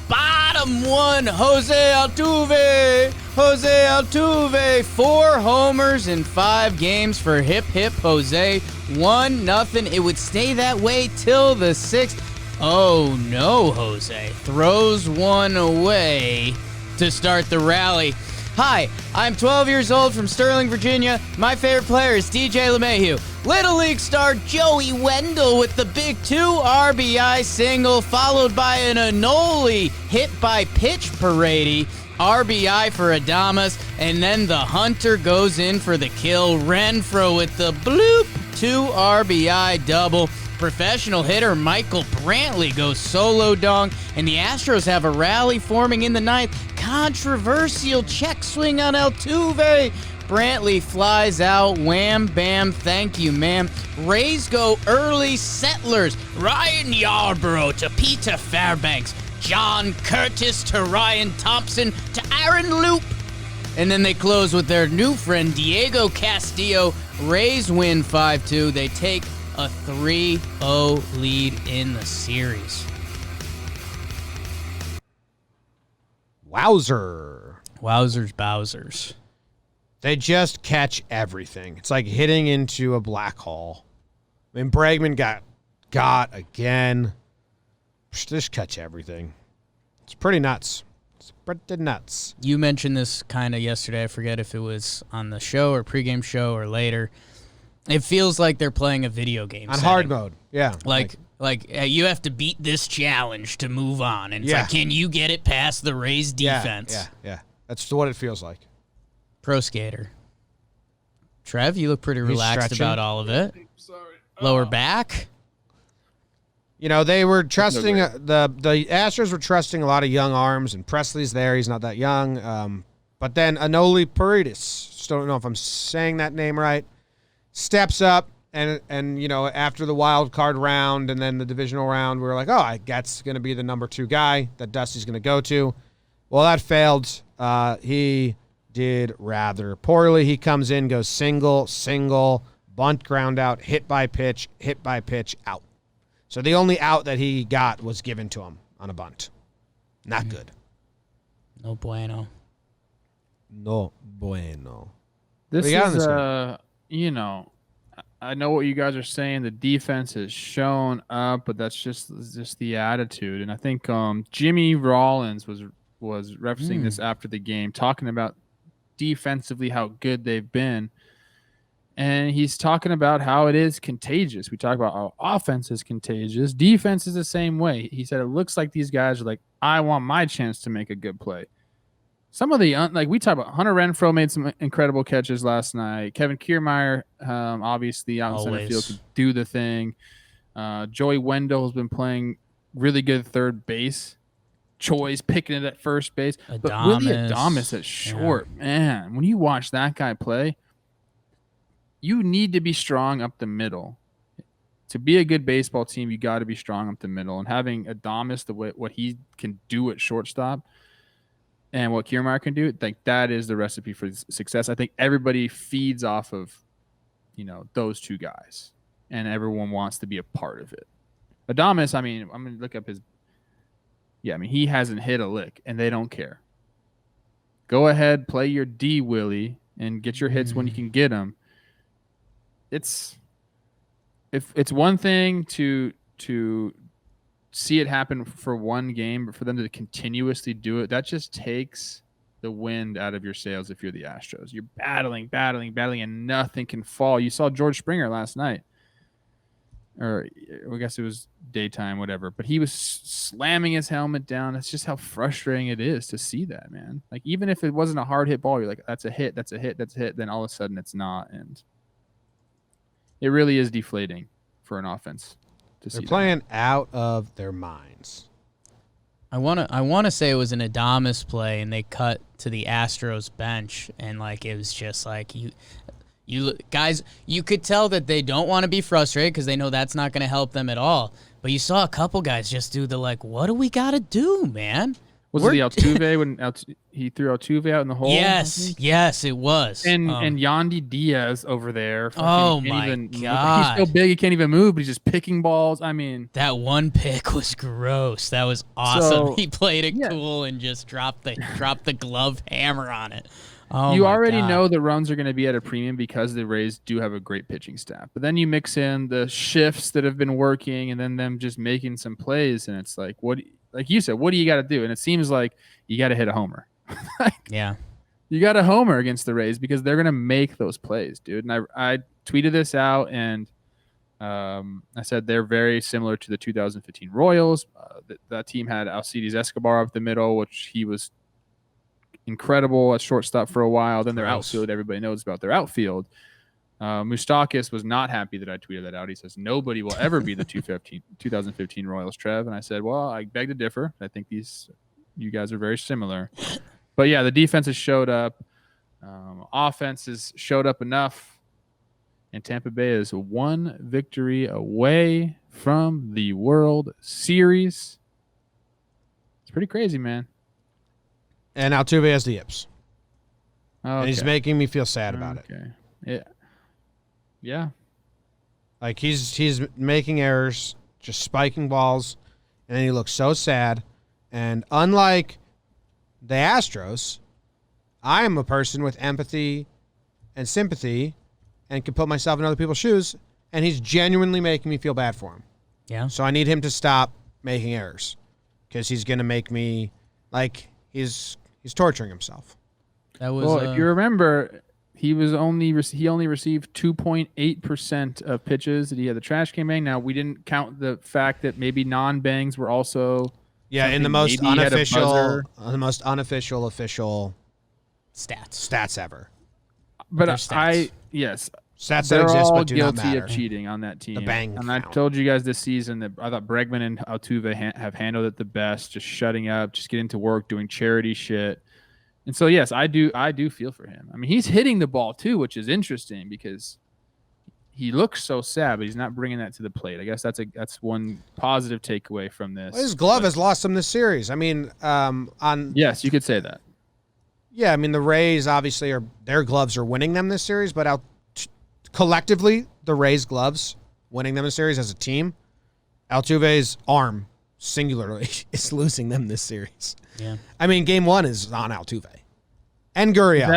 Bottom one, Jose Altuve. Jose Altuve, 4 homers in 5 games for Hip Hip Jose. 1-0. It would stay that way till the 6th. Oh no, Jose. Throws one away to start the rally. Hi, I'm 12 years old from Sterling, Virginia. My favorite player is DJ LeMahieu. Little League star Joey Wendell with the big 2 RBI single, followed by an Anoli hit by pitch parade. RBI for Adames, and then the Hunter goes in for the kill. Renfroe with the bloop 2 RBI double. Professional hitter Michael Brantley goes solo dong, and the Astros have a rally forming in the 9th. Controversial check swing on Altuve. Brantley flies out. Wham, bam, thank you, ma'am. Rays go early. Settlers. Ryan Yarbrough to Peter Fairbanks. John Curtis to Ryan Thompson to Aaron Loop. And then they close with their new friend Diego Castillo. Rays win 5-2. They take a 3-0 lead in the series. Wowzers, Bowsers. They just catch everything. It's like hitting into a black hole. I mean, Bregman got again. Just catch everything. It's pretty nuts. It's pretty nuts. You mentioned this kind of yesterday. I forget if it was on the show or pregame show or later. It feels like they're playing a video game on setting. hard mode. Yeah. Like you have to beat this challenge to move on. And it's like, can you get it past the Rays defense? Yeah. That's what it feels like. Pro skater. Trev, you look pretty relaxed about all of it. Sorry. Lower back. You know, they were trusting the Astros were trusting a lot of young arms, and Presley's there. He's not that young. But then Anoli Paredes, still don't know if I'm saying that name right, steps up, and you know, after the wild card round and then the divisional round, we were like, oh, that's going to be the number 2 guy that Dusty's going to go to. Well, that failed. He did rather poorly. He comes in, goes single, bunt, ground out, hit by pitch, out. So the only out that he got was given to him on a bunt. Not good. No bueno. No bueno. This is, you know, I know what you guys are saying. The defense has shown up, but that's just the attitude. And I think Jimmy Rollins was referencing this after the game, talking about defensively how good they've been. And he's talking about how it is contagious. We talk about how offense is contagious. Defense is the same way. He said it looks like these guys are like, I want my chance to make a good play. Some of the, like we talk about, Hunter Renfroe made some incredible catches last night. Kevin Kiermaier, obviously out in center field, could do the thing. Joey Wendell has been playing really good third base. Choi's picking it at first base. But Willie Adames at short, man, when you watch that guy play, you need to be strong up the middle. To be a good baseball team, you got to be strong up the middle. And having Adames, what he can do at shortstop, and what Kiermaier can do, like that is the recipe for success. I think everybody feeds off of, you know, those 2 guys, and everyone wants to be a part of it. Adames, I mean, I'm gonna look up his. Yeah, I mean, he hasn't hit a lick, and they don't care. Go ahead, play your D, Willie, and get your hits when you can get them. It's one thing to see it happen for one game, but for them to continuously do it, that just takes the wind out of your sails. If you're the Astros, you're battling, and nothing can fall. You saw George Springer last night, or I guess it was daytime, whatever, but he was slamming his helmet down. That's just how frustrating it is to see that, man. Like, even if it wasn't a hard hit ball, you're like, that's a hit. Then all of a sudden it's not. And it really is deflating for an offense to see. They're playing out of their minds. I wanna say it was an Adames play, and they cut to the Astros bench, and like it was just like you guys, you could tell that they don't want to be frustrated because they know that's not going to help them at all. But you saw a couple guys just do the like, what do we got to do, man? Was it the Altuve when he threw Altuve out in the hole? Yes, it was. And Yandy Diaz over there. Oh my God. He's so big he can't even move, but he's just picking balls. I mean, that one pick was gross. That was awesome. So, he played it cool and just dropped the glove hammer on it. Oh, you my already God. know the runs are going to be at a premium because the Rays do have a great pitching staff. But then you mix in the shifts that have been working and then them just making some plays, and it's like, like you said, what do you got to do? And it seems like you got to hit a homer. Yeah. You got a homer against the Rays because they're going to make those plays, dude. And I tweeted this out, and I said they're very similar to the 2015 Royals. That team had Alcides Escobar up the middle, which he was incredible at shortstop for a while. Then their outfield, everybody knows about their outfield. Moustakis was not happy that I tweeted that out. He says, nobody will ever be the 2015 Royals, Trev. And I said, well, I beg to differ. I think you guys are very similar. But yeah, the defense has showed up. Offense has showed up enough. And Tampa Bay is one victory away from the World Series. It's pretty crazy, man. And Altuve has the yips. Okay. And he's making me feel sad about it. Okay. Yeah. Yeah. Like he's making errors, just spiking balls, and he looks so sad. And unlike the Astros, I am a person with empathy and sympathy and can put myself in other people's shoes, and he's genuinely making me feel bad for him. Yeah. So I need him to stop making errors because he's going to make me like he's torturing himself. That was if you remember, he only received 2.8% of pitches that he had the trash can bang. Now, we didn't count the fact that maybe non-bangs were also in the most unofficial official stats ever. But stats. Stats that they're exist all but do not guilty matter. of cheating on that team. The bang and I count. told you guys this season that I thought Bregman and Altuve have handled it the best, just shutting up, just getting to work, doing charity shit. And so, yes, I do feel for him. I mean, he's hitting the ball too, which is interesting because he looks so sad, but he's not bringing that to the plate. I guess that's one positive takeaway from this. Well, his glove has lost him this series. I mean, yes, you could say that. Yeah, I mean the Rays obviously their gloves are winning them this series, but collectively the Rays gloves winning them this series as a team. Altuve's arm singularly is losing them this series. Yeah. I mean, game one is on Altuve and Gurriel.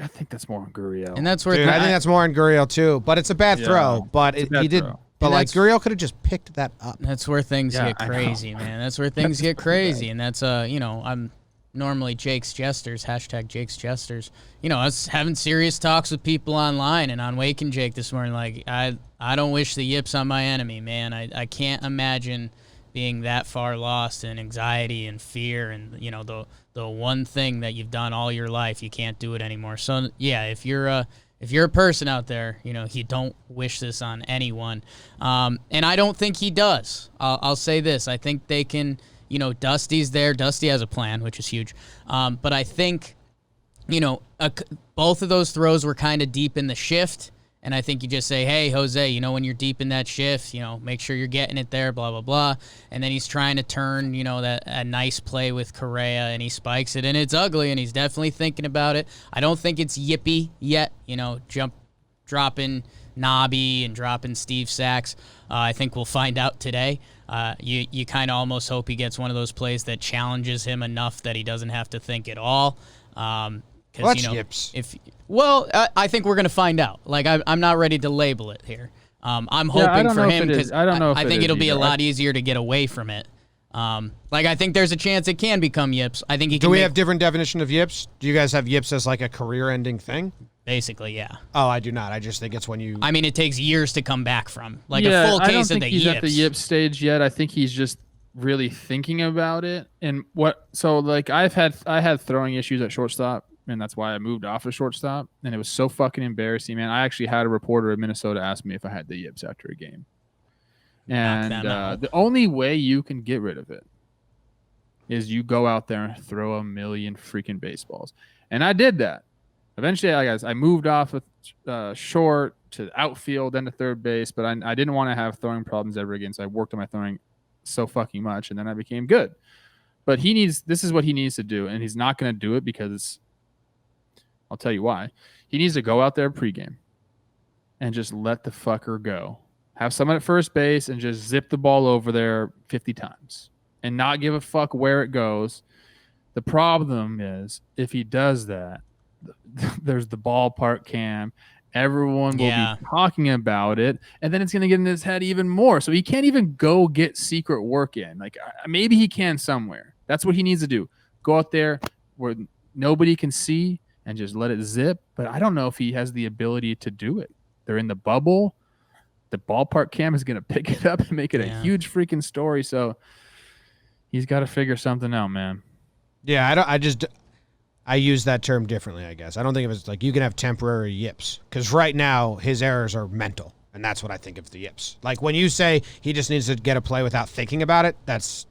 I think that's more on Gurriel. And that's where I think that's more on Gurriel too. But it's a bad throw. But he did. Throw. But like Gurriel could have just picked that up. That's where things get crazy, man. That's where things get crazy, and that's I'm normally Jake's Jesters, #Jake's Jesters. I was having serious talks with people online and on Wake and Jake this morning. Like, I don't wish the yips on my enemy, man. I can't imagine being that far lost in anxiety and fear and, the one thing that you've done all your life, you can't do it anymore. So, yeah, if you're a person out there, you don't wish this on anyone. And I don't think he does. I'll say this. I think they can, Dusty's there. Dusty has a plan, which is huge. But I think, both of those throws were kind of deep in the shift. And I think you just say, hey, Jose, when you're deep in that shift, make sure you're getting it there, blah, blah, blah. And then he's trying to turn, a nice play with Correa, and he spikes it, and it's ugly, and he's definitely thinking about it. I don't think it's yippy yet, dropping Nobby and dropping Steve Sachs. I think we'll find out today. You kind of almost hope he gets one of those plays that challenges him enough that he doesn't have to think at all. Yips. I think we're going to find out. Like, I'm not ready to label it here. I'm hoping for him because I think it'll be a lot easier to get away from it. I think there's a chance it can become yips. I think he can. Do we have different definition of yips? Do you guys have yips as like a career-ending thing? Basically, yeah. Oh, I do not. I just think it's when you. I mean, it takes years to come back from. Like a full case of the yips. I don't think he's at the yip stage yet. I think he's just really thinking about it. And I had throwing issues at shortstop. And that's why I moved off of shortstop. And it was so fucking embarrassing, man. I actually had a reporter in Minnesota ask me if I had the yips after a game. And the only way you can get rid of it is you go out there and throw a million freaking baseballs. And I did that. Eventually, I moved off of short to outfield, then to third base. But I didn't want to have throwing problems ever again. So I worked on my throwing so fucking much. And then I became good. But this is what he needs to do, and he's not going to do it because I'll tell you why. He needs to go out there pregame and just let the fucker go. Have someone at first base and just zip the ball over there 50 times and not give a fuck where it goes. The problem is if he does that, there's the ballpark cam. Everyone will be talking about it, and then it's going to get in his head even more. So he can't even go get secret work in. Like maybe he can somewhere. That's what he needs to do. Go out there where nobody can see and just let it zip. But I don't know if he has the ability to do it. They're in the bubble. The ballpark cam is going to pick it up and make it a huge freaking story. So he's got to figure something out, man. Yeah, I use that term differently, I guess. I don't think of it as like you can have temporary yips, because right now his errors are mental, and that's what I think of the yips. Like when you say he just needs to get a play without thinking about it, that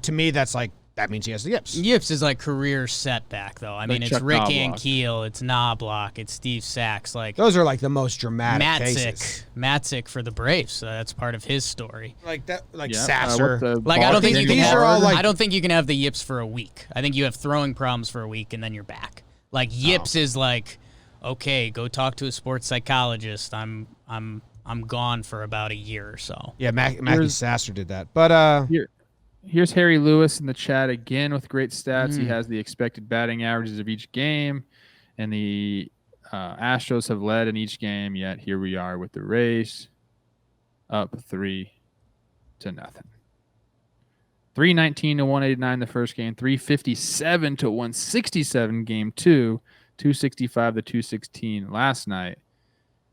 to me that's like that means he has the yips. Yips is like career setback, though. I mean, it's Rick Ankiel, it's Knobloch, it's Steve Sachs. Like those are like the most dramatic cases. Matzik for the Braves. So that's part of his story. Like that, like Sasser. Like I don't think I don't think you can have the yips for a week. I think you have throwing problems for a week and then you're back. Like yips is like, okay, go talk to a sports psychologist. I'm gone for about a year or so. Yeah, Mackie Sasser did that, but Here's Harry Lewis in the chat again with great stats. He has the expected batting averages of each game, and the Astros have led in each game, yet here we are with the Rays up 3-0. 319 to 189 the first game, 357 to 167 game 2, 265 to 216 last night.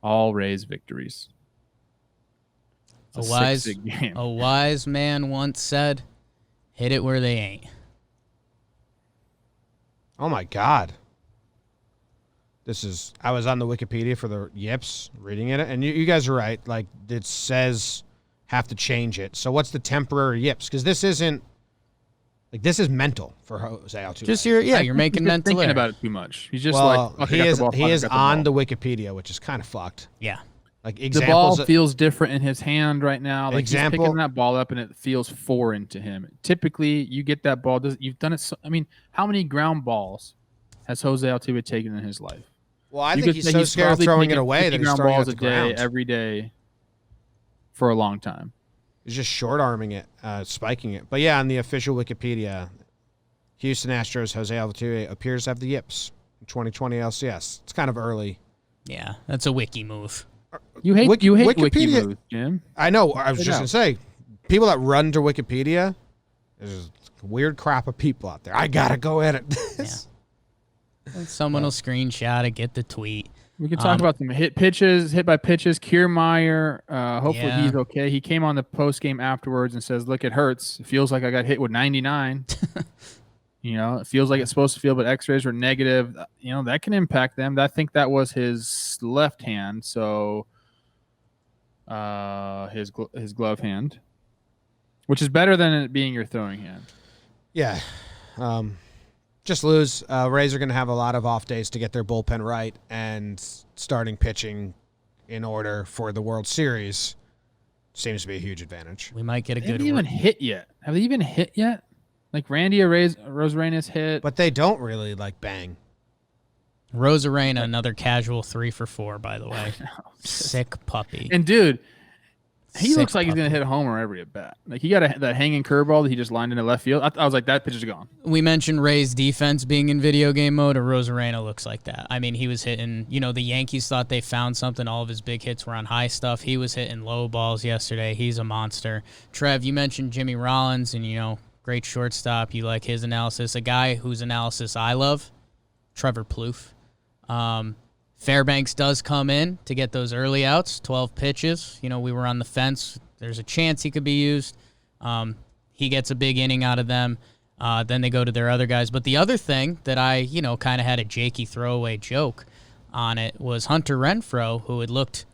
All Rays victories. A wise man once said, hit it where they ain't. Oh, my God. I was on the Wikipedia for the yips, reading it, and you guys are right. Like, it says have to change it. So what's the temporary yips? Because this is mental for Jose Altuve. Just you're making mental thinking about it too much. He's just he is on the Wikipedia, which is kind of fucked. Yeah. Like the ball feels different in his hand right now. Like he's picking that ball up and it feels foreign to him. Typically, you get that ball. You've done it. I mean, how many ground balls has Jose Altuve taken in his life? Well, I think he's so scared of throwing it away that he's throwing it to the ground every day for a long time. He's just short arming it, spiking it. But yeah, on the official Wikipedia, Houston Astros Jose Altuve appears to have the yips in 2020 LCS. It's kind of early. Yeah, that's a wiki move. You hate Wikipedia wiki moves, Jim. I know. I was just going to say, people that run to Wikipedia, there's a weird crop of people out there. I got to go edit this. Yeah. Someone will screenshot it, get the tweet. We could talk about some hit by pitches. Kiermaier, hopefully he's okay. He came on the post game afterwards and says, "Look, it hurts. It feels like I got hit with 99. It feels like it's supposed to feel, but X-rays were negative. That can impact them. I think that was his left hand, so his glove hand, which is better than it being your throwing hand. Yeah, just lose. Rays are going to have a lot of off days to get their bullpen right and starting pitching in order for the World Series. Seems to be a huge advantage. We might get a good. Have they even hit yet? Like Randy Rosarena's hit. But they don't really bang. Rosarena, another casual 3 for 4, by the way. Sick puppy. And dude, he looks like he's going to hit a homer every at bat. Like he got that hanging curveball that he just lined into left field. I was like, that pitch is gone. We mentioned Ray's defense being in video game mode, or Rosarena looks like that. I mean, he was hitting, the Yankees thought they found something. All of his big hits were on high stuff. He was hitting low balls yesterday. He's a monster. Trev, you mentioned Jimmy Rollins and, great shortstop. You like his analysis. A guy whose analysis I love, Trevor Plouffe. Fairbanks does come in to get those early outs, 12 pitches. We were on the fence. There's a chance he could be used. He gets a big inning out of them. Then they go to their other guys. But the other thing that I, kind of had a jakey throwaway joke on it was Hunter Renfroe, who had looked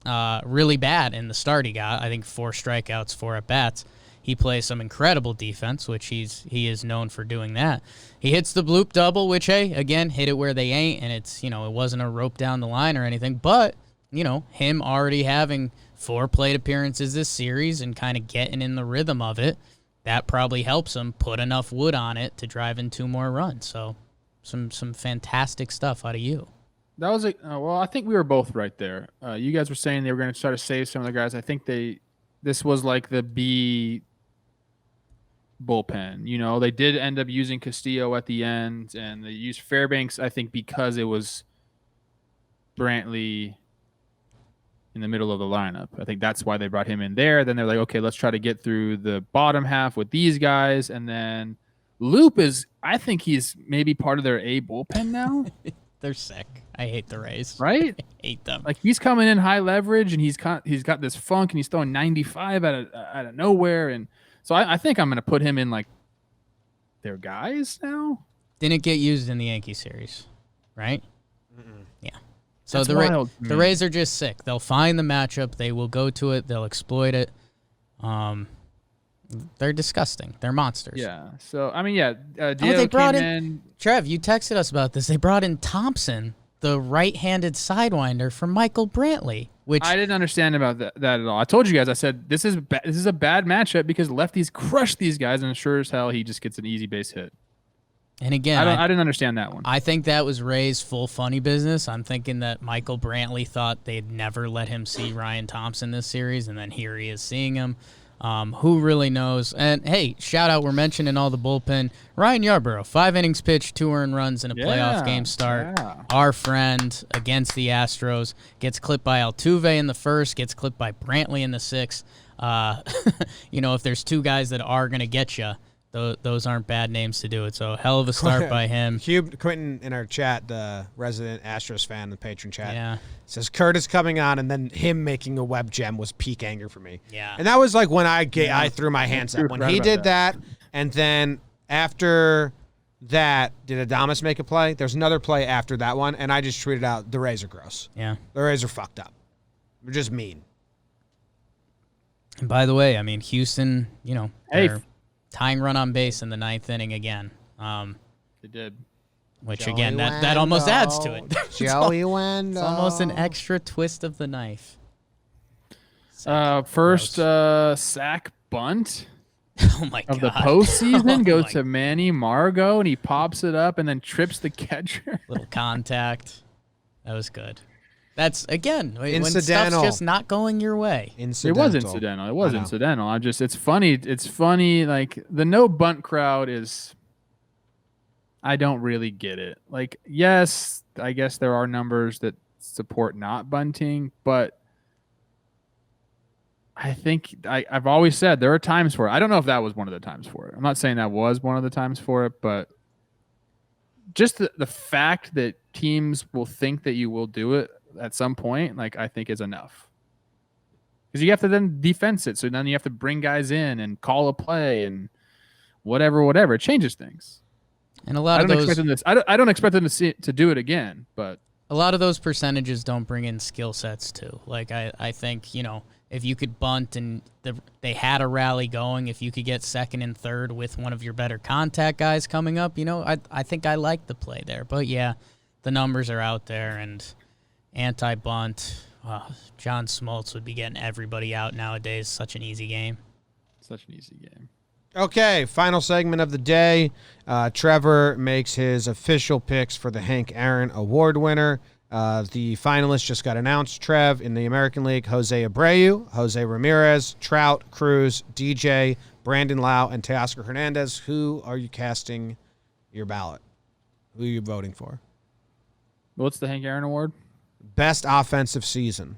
really bad in the start he got. I think 4 strikeouts, 4 at-bats. He plays some incredible defense, which he is known for doing that. He hits the bloop double, which, hey, again, hit it where they ain't, and it's, it wasn't a rope down the line or anything. But, him already having 4 plate appearances this series and kind of getting in the rhythm of it, that probably helps him put enough wood on it to drive in 2 more runs. So some fantastic stuff out of you. That was well, I think we were both right there. You guys were saying they were going to try to save some of the guys. I think this was like the B bullpen. You know, they did end up using Castillo at the end, and they used Fairbanks, I think, because it was Brantley in the middle of the lineup. I think that's why they brought him in there. Then they're like, okay, let's try to get through the bottom half with these guys. And then Loop I think he's maybe part of their A bullpen now. They're sick. I hate the Rays. Right? I hate them. Like, he's coming in high leverage, and he's got this funk, and he's throwing 95 out of nowhere. And so I think I'm going to put him in like their guys now. Didn't get used in the Yankee series, right? Yeah. So That's the wild to me. Rays are just sick. They'll find the matchup. They will go to it. They'll exploit it. They're disgusting. They're monsters. Yeah. So, I mean, yeah. They brought came in Trev, you texted us about this. They brought in Thompson, the right-handed sidewinder, for Michael Brantley, which I didn't understand about that at all. I told you guys, I said, this is a bad matchup because lefties crush these guys, and sure as hell he just gets an easy base hit. and again, I didn't understand that one. I think that was Ray's full funny business. I'm thinking that Michael Brantley thought they'd never let him see Ryan Thompson this series, and then here he is seeing him. Who really knows? And, hey, shout out, we're mentioning all the bullpen. Ryan Yarborough, 5 innings pitched, 2 earned runs in a playoff game start. Yeah. Our friend against the Astros gets clipped by Altuve in the first, gets clipped by Brantley in the sixth. If there's 2 guys that are going to get you, those aren't bad names to do it. So hell of a start by him. Quentin in our chat, the resident Astros fan, the patron chat, says Curtis coming on and then him making a web gem was peak anger for me. Yeah. And that was like when I threw my hands up. When he did that, and then after that, did Adames make a play? There's another play after that one, and I just tweeted out, the Rays are gross. Yeah. The Rays are fucked up. They're just mean. And by the way, I mean, Houston, Hey, they're tying run on base in the 9th inning again. they did. Which, Joey again, that almost adds to it. Joey Wendell. It's almost an extra twist of the knife. First sack bunt Oh, my God. of the postseason Oh, goes my to Manny Margot, and he pops it up and then trips the catcher. Little contact. That was good. That's, again, when Incidental. stuff's just not going your way. It was incidental. It was incidental. It's funny. It's funny. Like, the no bunt crowd is, I don't really get it. Like, yes, I guess there are numbers that support not bunting, but I think I've always said there are times for it. I don't know if that was one of the times for it. I'm not saying that was one of the times for it, but just the fact that teams will think that you will do it at some point, like, I think is enough. Because you have to then defense it. So then you have to bring guys in and call a play and whatever. It changes things. And a lot of those, I don't expect them to do it again, but a lot of those percentages don't bring in skill sets too. Like, I think, if you could bunt and they had a rally going, if you could get second and third with one of your better contact guys coming up, I think I like the play there. But yeah, the numbers are out there, and anti-bunt, John Smoltz would be getting everybody out nowadays. Such an easy game. such an easy game. Okay, final segment of the day. Trevor makes his official picks for the Hank Aaron Award winner. The finalists just got announced. Trev in the American League, Jose Abreu, Jose Ramirez, Trout, Cruz, DJ, Brandon Lau, and Teoscar Hernandez. Who are you casting your ballot? Who are you voting for? What's the Hank Aaron Award? Best offensive season.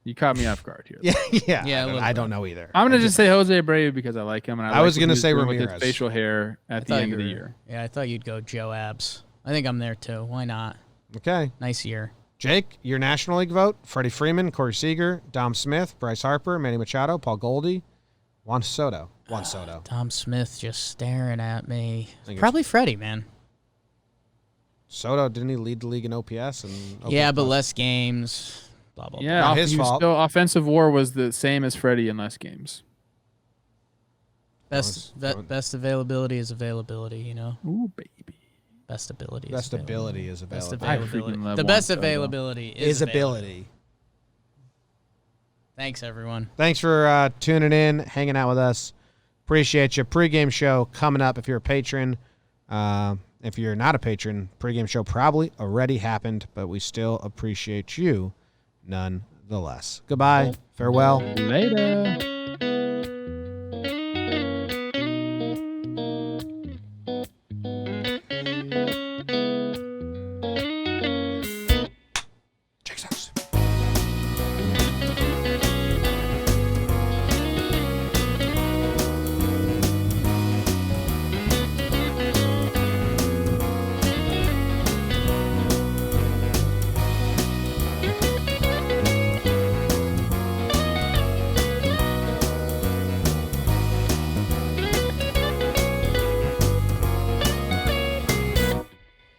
You caught me off guard here. Yeah, I don't know either. I'm gonna just say Jose Abreu because I like him, and I was gonna say with Ramirez. his facial hair at the end of the year. Yeah, I thought you'd go Joe Abs. I think I'm there too. Why not? Okay. Nice year. Jake, your National League vote: Freddie Freeman, Corey Seager, Dom Smith, Bryce Harper, Manny Machado, Paul Goldie, Juan Soto. Tom Smith just staring at me. think Probably Freddie, man. Soto, didn't he lead the league in OPS? Yeah, but less games. Blah, blah, blah. Yeah, Not his fault. Still, offensive WAR was the same as Freddie in less games. Best availability is availability, Ooh, baby. Best ability. Best is ability is Best available. availability. love The best Juan Soto. availability Is ability. Thanks, everyone. Thanks for tuning in, hanging out with us. Appreciate you. Pre-game show coming up if you're a patron. If you're not a patron, pre-game show probably already happened, but we still appreciate you nonetheless. Goodbye. Farewell. Later.